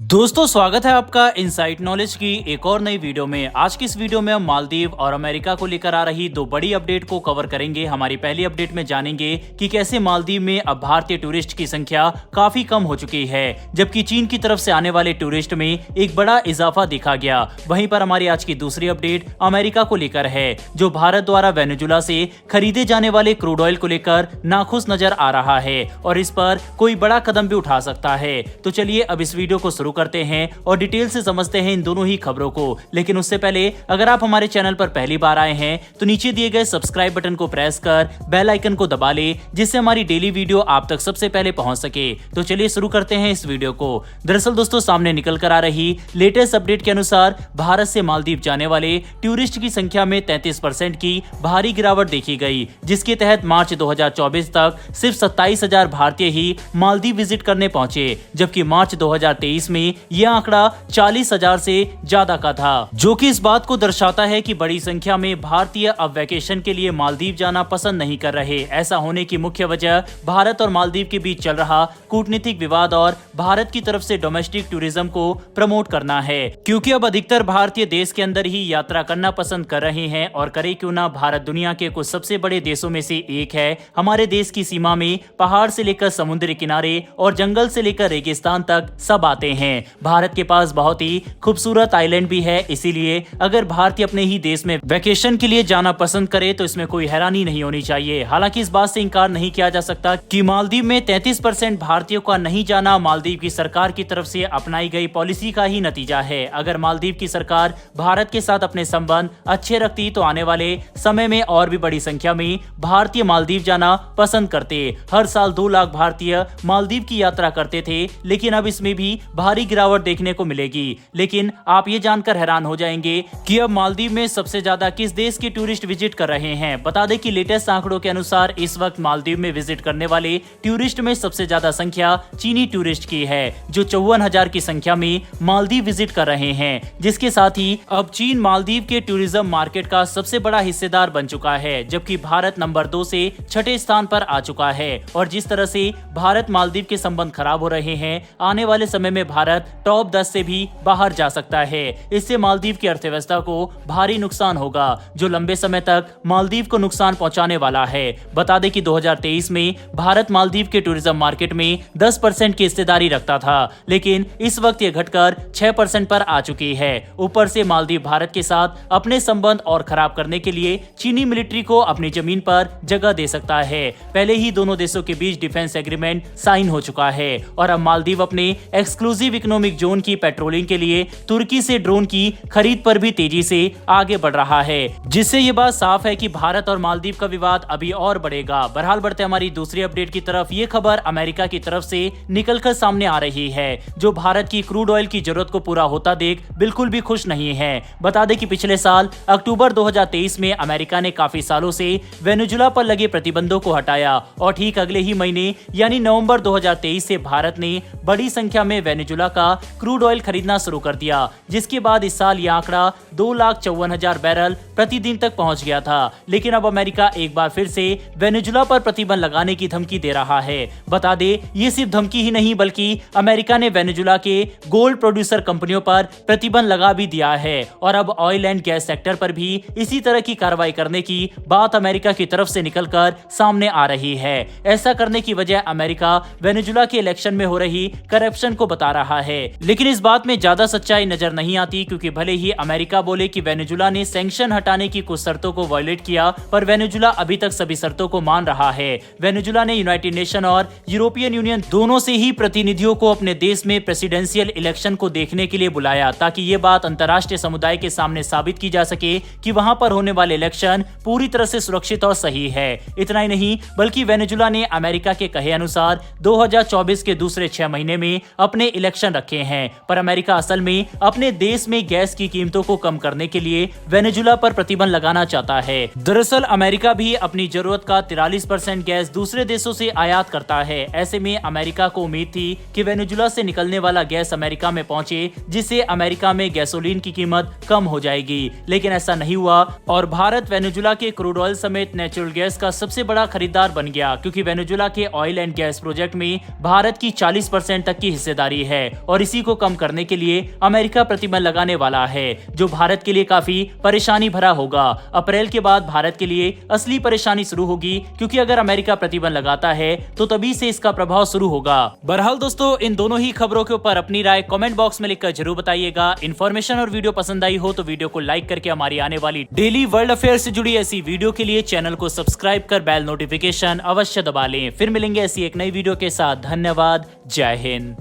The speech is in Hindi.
दोस्तों स्वागत है आपका इनसाइट नॉलेज की एक और नई वीडियो में। आज की इस वीडियो में हम मालदीव और अमेरिका को लेकर आ रही दो बड़ी अपडेट को कवर करेंगे। हमारी पहली अपडेट में जानेंगे कि कैसे मालदीव में अब भारतीय टूरिस्ट की संख्या काफी कम हो चुकी है, जबकि चीन की तरफ से आने वाले टूरिस्ट में एक बड़ा इजाफा देखा गया। वहीं पर हमारी आज की दूसरी अपडेट अमेरिका को लेकर है, जो भारत द्वारा वेनेजुला से खरीदे जाने वाले क्रूड ऑयल को लेकर नाखुश नजर आ रहा है और इस पर कोई बड़ा कदम भी उठा सकता है। तो चलिए अब इस वीडियो को शुरू करते हैं और डिटेल से समझते हैं इन दोनों ही खबरों को। लेकिन उससे पहले अगर आप हमारे चैनल पर पहली बार आए हैं तो नीचे दिए गए सब्सक्राइब बटन को प्रेस कर बेल आइकन को दबा ले, जिससे हमारी डेली वीडियो आप तक सबसे पहले पहुंच सके। तो चलिए शुरू करते हैं इस वीडियो को। दरअसल दोस्तों, सामने निकल कर आ रही लेटेस्ट अपडेट के अनुसार भारत से मालदीव जाने वाले टूरिस्ट की संख्या में 33% की भारी गिरावट देखी गई, जिसके तहत मार्च 2024 तक सिर्फ 27,000 भारतीय ही मालदीव विजिट करने पहुंचे, जबकि मार्च 2023 में यह आंकड़ा 40,000 से ज्यादा का था, जो कि इस बात को दर्शाता है कि बड़ी संख्या में भारतीय अब वैकेशन के लिए मालदीव जाना पसंद नहीं कर रहे। ऐसा होने की मुख्य वजह भारत और मालदीव के बीच चल रहा कूटनीतिक विवाद और भारत की तरफ से डोमेस्टिक टूरिज्म को प्रमोट करना है, क्योंकि अब अधिकतर भारतीय देश के अंदर ही यात्रा करना पसंद कर रहे हैं। और करे क्यों ना, भारत दुनिया के कुछ सबसे बड़े देशों में से एक है। हमारे देश की सीमा में पहाड़ से लेकर समुद्री किनारे और जंगल से लेकर रेगिस्तान तक सब आते हैं। भारत के पास बहुत ही खूबसूरत आइलैंड भी है, इसीलिए अगर भारतीय अपने ही देश में वैकेशन के लिए जाना पसंद करे तो इसमें कोई हैरानी नहीं होनी चाहिए। हालांकि इस बात से इनकार नहीं किया जा सकता कि मालदीव में 33% भारतीयों का नहीं जाना मालदीव की सरकार की तरफ से अपनाई गई पॉलिसी का ही नतीजा है। अगर मालदीव की सरकार भारत के साथ अपने संबंध अच्छे रखती तो आने वाले समय में और भी बड़ी संख्या में भारतीय मालदीव जाना पसंद करते। हर साल 2 लाख भारतीय मालदीव की यात्रा करते थे, लेकिन अब इसमें भी भारी गिरावट देखने को मिलेगी। लेकिन आप ये जानकर हैरान हो जाएंगे कि अब मालदीव में सबसे ज्यादा किस देश के टूरिस्ट विजिट कर रहे हैं। बता दें कि लेटेस्ट आंकड़ों के अनुसार इस वक्त मालदीव में विजिट करने वाले टूरिस्ट में सबसे ज्यादा संख्या चीनी टूरिस्ट की है, जो 54,000 की संख्या में मालदीव विजिट कर रहे हैं। जिसके साथ ही अब चीन मालदीव के टूरिज्म मार्केट का सबसे बड़ा हिस्सेदार बन चुका है, जबकि भारत नंबर 2 से 6ठे स्थान पर आ चुका है। और जिस तरह से भारत मालदीव के संबंध खराब हो रहे हैं, आने वाले समय में भारत टॉप 10 से भी बाहर जा सकता है। इससे मालदीव की अर्थव्यवस्था को भारी नुकसान होगा, जो लंबे समय तक मालदीव को नुकसान पहुंचाने वाला है। बता दें कि 2023 में भारत मालदीव के टूरिज्म मार्केट में 10% की हिस्सेदारी रखता था, लेकिन इस वक्त यह घटकर 6% पर आ चुकी है। ऊपर से मालदीव भारत के साथ अपने संबंध और खराब करने के लिए चीनी मिलिट्री को अपनी जमीन पर जगह दे सकता है। पहले ही दोनों देशों के बीच डिफेंस एग्रीमेंट साइन हो चुका है और अब मालदीव अपने एक्सक्लूसिव इकोनॉमिक जोन की पेट्रोलिंग के लिए तुर्की से ड्रोन की खरीद पर भी तेजी से आगे बढ़ रहा है, जिससे ये बात साफ है कि भारत और मालदीव का विवाद अभी और बढ़ेगा। बहरहाल बढ़ते हमारी दूसरी अपडेट की तरफ। ये खबर अमेरिका की तरफ से निकलकर सामने आ रही है, जो भारत की क्रूड ऑयल की जरूरत को पूरा होता देख बिल्कुल भी खुश नहीं है। बता दें कि पिछले साल अक्टूबर 2023 में अमेरिका ने काफी सालों से वेनेजुला पर लगे प्रतिबंधों को हटाया और ठीक अगले ही महीने यानी नवंबर 2023 से भारत ने बड़ी संख्या में वेनेजुला का क्रूड ऑयल खरीदना शुरू कर दिया, जिसके बाद इस साल यह आंकड़ा 2,54,000 बैरल प्रतिदिन तक पहुंच गया था। लेकिन अब अमेरिका एक बार फिर से वेनेजुला पर प्रतिबंध लगाने की धमकी दे रहा है। बता दे, ये सिर्फ धमकी ही नहीं बल्कि अमेरिका ने वेनेजुला के गोल्ड प्रोड्यूसर कंपनियों पर प्रतिबंध लगा भी दिया है और अब ऑयल एंड गैस सेक्टर पर भी इसी तरह की कार्रवाई करने की बात अमेरिका की तरफ से निकलकर सामने आ रही है। ऐसा करने की वजह अमेरिका वेनेजुला के इलेक्शन में हो रही करप्शन को बता रहा है, लेकिन इस बात में ज्यादा सच्चाई नजर नहीं आती, क्योंकि भले ही अमेरिका बोले कि वेनेजुला ने सैंक्शन हटाने की कुछ शर्तों को वायलेट किया, पर वेनेजुला अभी तक सभी शर्तों को मान रहा है। वेनेजुला ने यूनाइटेड नेशन और यूरोपियन यूनियन दोनों से ही प्रतिनिधियों को अपने देश में प्रेसिडेंशियल इलेक्शन को देखने के लिए बुलाया, ताकि ये बात अंतर्राष्ट्रीय समुदाय के सामने साबित की जा सके कि वहां पर होने वाले इलेक्शन पूरी तरह से सुरक्षित और सही है। इतना ही नहीं, बल्कि वेनेजुला ने अमेरिका के कहे अनुसार 2024 के दूसरे 6 महीने में अपने इलेक्शन रखे हैं, पर अमेरिका असल में अपने देश में गैस की कीमतों को कम करने के लिए वेनेजुला पर प्रतिबंध लगाना चाहता है। दरअसल अमेरिका भी अपनी जरूरत का 43% गैस दूसरे देशों से आयात करता है। ऐसे में अमेरिका को उम्मीद थी कि वेनेजुला से निकलने वाला गैस अमेरिका में पहुंचे, जिससे अमेरिका में गैसोलीन की कीमत कम हो जाएगी, लेकिन ऐसा नहीं हुआ और भारत वेनेजुला के क्रूड ऑयल समेत नेचुरल गैस का सबसे बड़ा खरीदार बन गया, क्योंकि वेनेजुला के ऑयल एंड गैस प्रोजेक्ट में भारत की 40% तक की हिस्सेदारी है और इसी को कम करने के लिए अमेरिका प्रतिबंध लगाने वाला है, जो भारत के लिए काफी परेशानी भरा होगा। अप्रैल के बाद भारत के लिए असली परेशानी शुरू होगी, क्योंकि अगर अमेरिका प्रतिबंध लगाता है तो तभी से इसका प्रभाव शुरू होगा। बहरहाल दोस्तों, इन दोनों ही खबरों के ऊपर अपनी राय कमेंट बॉक्स में लिखकर जरूर बताइएगा। इन्फॉर्मेशन और वीडियो पसंद आई हो तो वीडियो को लाइक करके हमारी आने वाली डेली वर्ल्ड अफेयर से जुड़ी ऐसी वीडियो के लिए चैनल को सब्सक्राइब कर बेल नोटिफिकेशन अवश्य दबा लें। फिर मिलेंगे ऐसी एक नई वीडियो के साथ। धन्यवाद। जय हिंद।